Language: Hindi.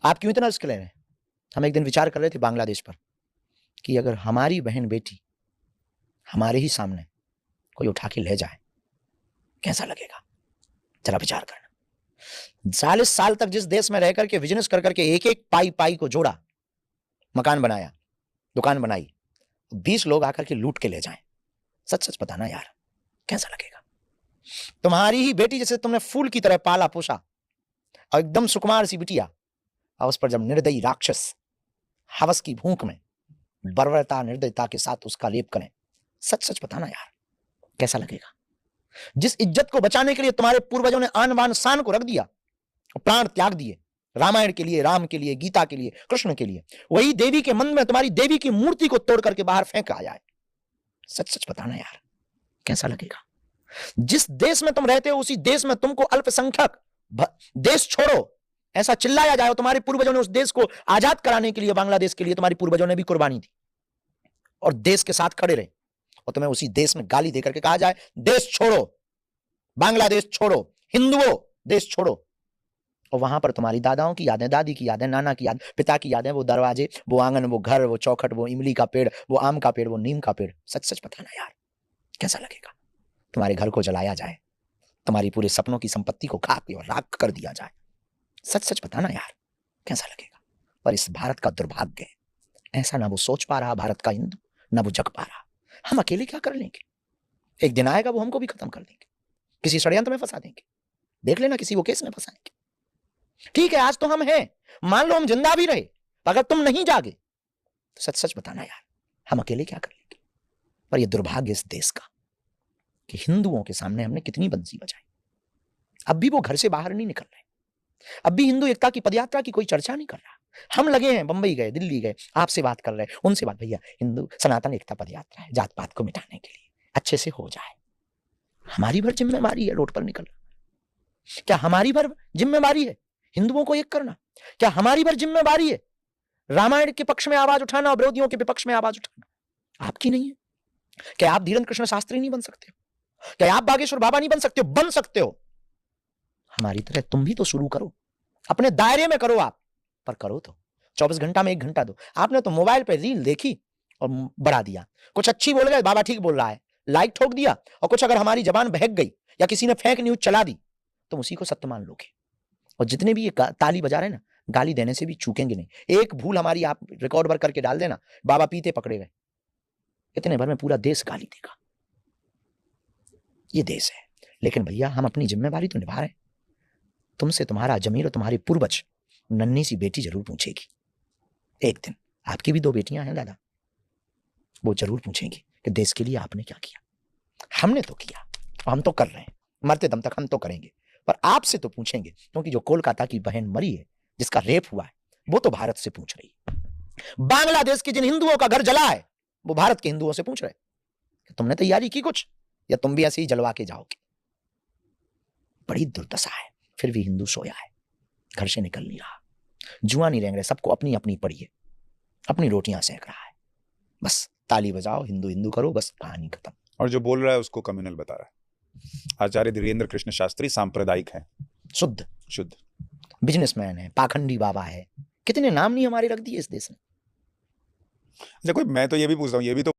आप क्यों इतना रिस्क ले रहे हैं? हम एक दिन विचार कर रहे थे बांग्लादेश पर कि अगर हमारी बहन बेटी हमारे ही सामने कोई उठा के ले जाए, कैसा लगेगा? जरा विचार करना। 40 साल तक जिस देश में रह करके बिजनेस कर करके एक एक पाई पाई को जोड़ा, मकान बनाया, दुकान बनाई, 20 लोग आकर के लूट के ले जाएं, सच सच बताना यार, कैसा लगेगा? तुम्हारी ही बेटी जैसे तुमने फूल की तरह पाला पोसा और एकदम सुकुमार सी बिटिया, और उस पर जब निर्दयी राक्षस हवस की भूख में बर्बरता निर्दयता के साथ उसका लेप करें, सच सच बताना यार, कैसा लगेगा? जिस इज्जत को बचाने के लिए तुम्हारे पूर्वजों ने आन बान शान को रख दिया, प्राण त्याग दिए, रामायण के लिए, राम के लिए, गीता के लिए, कृष्ण के लिए, वही देवी के मन में तुम्हारी देवी की मूर्ति को तोड़ करके बाहर फेंका जाए, सच सच बताना यार, कैसा लगेगा? जिस देश में तुम रहते हो उसी देश में तुमको अल्पसंख्यक देश छोड़ो ऐसा चिल्लाया जाए, तुम्हारे पूर्वजों ने उस देश को आजाद कराने के लिए, बांग्लादेश के लिए तुम्हारे पूर्वजों ने भी कुर्बानी दी और देश के साथ खड़े रहे, और तुम्हें उसी देश में गाली देकर के कहा जाए देश छोड़ो, बांग्लादेश छोड़ो, हिंदुओं देश छोड़ो, और वहां पर तुम्हारी दादाओं की यादें, दादी की यादें, नाना की याद, पिता की यादें, वो दरवाजे, वो आंगन, वो घर, वो चौखट, वो इमली का पेड़, वो आम का पेड़, वो नीम का पेड़, सच सच बताना यार, कैसा लगेगा? तुम्हारे घर को जलाया जाए, तुम्हारी पूरे सपनों की संपत्ति को खाक और राख कर दिया जाए, सच सच बताना यार, कैसा लगेगा? पर इस भारत का दुर्भाग्य है, ऐसा ना वो सोच पा रहा भारत का हिंदू, ना वो जग पा रहा। हम अकेले क्या कर लेंगे? एक दिन आएगा वो हमको भी खत्म कर देंगे, किसी षड्यंत्र में फंसा देंगे, देख लेना किसी वो केस में फंसाएंगे। ठीक है, आज तो हम हैं, मान लो हम जिंदा भी रहे, अगर तुम नहीं जागे तो सच सच बताना यार, हम अकेले क्या कर लेंगे? पर यह दुर्भाग्य इस देश का कि हिंदुओं के सामने हमने कितनी बंसी बजाई, अब भी वो घर से बाहर नहीं निकल रहे, अब भी हिंदू एकता की पदयात्रा की कोई चर्चा नहीं कर रहा। हम लगे हैं, बंबई गए, दिल्ली गए, आपसे बात कर रहे हैं, उनसे बात, भैया हिंदू सनातन एकता पदयात्रा है, जात पात को मिटाने के लिए, अच्छे से हो जाए। हमारी भर जिम्मेवारी है रोड पर निकलना, क्या हमारी भर जिम्मेवारी है हिंदुओं को एक करना? क्या हमारी भर जिम्मेवारी है रामायण के पक्ष में आवाज उठाना और विरोधियों के विपक्ष में आवाज उठाना? आपकी नहीं है? क्या आप धीरेन्द्र कृष्ण शास्त्री नहीं बन सकते हो? क्या आप बागेश्वर बाबा नहीं बन सकते हो? बन सकते हो, हमारी तरह तुम भी तो शुरू करो, अपने दायरे में करो आप, पर करो तो 24 घंटा में 1 घंटा दो। आपने तो मोबाइल पे रील देखी और बढ़ा दिया, कुछ अच्छी बोल गए, बाबा ठीक बोल रहा है, लाइक ठोक दिया, और कुछ अगर हमारी जबान बहक गई या किसी ने फेक न्यूज चला दी तो उसी को सत्य मान लोगे। और जितने भी ये ताली बजा रहे हैं ना, गाली देने से भी चूकेंगे नहीं। एक भूल हमारी आप रिकॉर्ड भर करके डाल देना, बाबा पीते पकड़े गए, इतने भर में पूरा देश गाली देगा। ये देश है, लेकिन भैया हम अपनी जिम्मेवारी तो निभा रहे हैं। तुमसे तुम्हारा जमीर और तुम्हारे पूर्वज नन्ही सी बेटी जरूर पूछेगी एक दिन, आपकी भी 2 बेटियां हैं दादा, वो जरूर पूछेंगी कि देश के लिए आपने क्या किया। हमने तो किया, हम तो कर रहे हैं, मरते दम तक हम तो करेंगे, पर आपसे तो पूछेंगे, क्योंकि जो कोलकाता की बहन मरी है, जिसका रेप हुआ है, वो तो भारत से पूछ रही है। बांग्लादेश के जिन हिंदुओं का घर जला है, वो भारत के हिंदुओं से पूछ रहे कि तुमने तैयारी की कुछ, या तुम भी ऐसे ही जलवा के जाओगे? बड़ी दुर्दशा है, फिर भी हिंदू सोया है, घर से निकल नहीं रहा, जुआ नहीं रेंग रहे, सबको अपनी अपनी पड़ी है, अपनी रोटियां सेक रहा है, बस ताली बजाओ, हिंदू हिंदू करो, बस कहानी खत्म। और जो बोल रहा है उसको कम्युनल बता रहा है। आचार्य धीरेन्द्र कृष्ण शास्त्री सांप्रदायिक है, शुद्ध शुद्ध बिजनेसमैन है, पाखंडी बाबा है, कितने नाम नहीं हमारे रख दिए इस देश ने। अच्छा, कोई मैं तो ये भी पूछ रहा हूँ, ये भी तो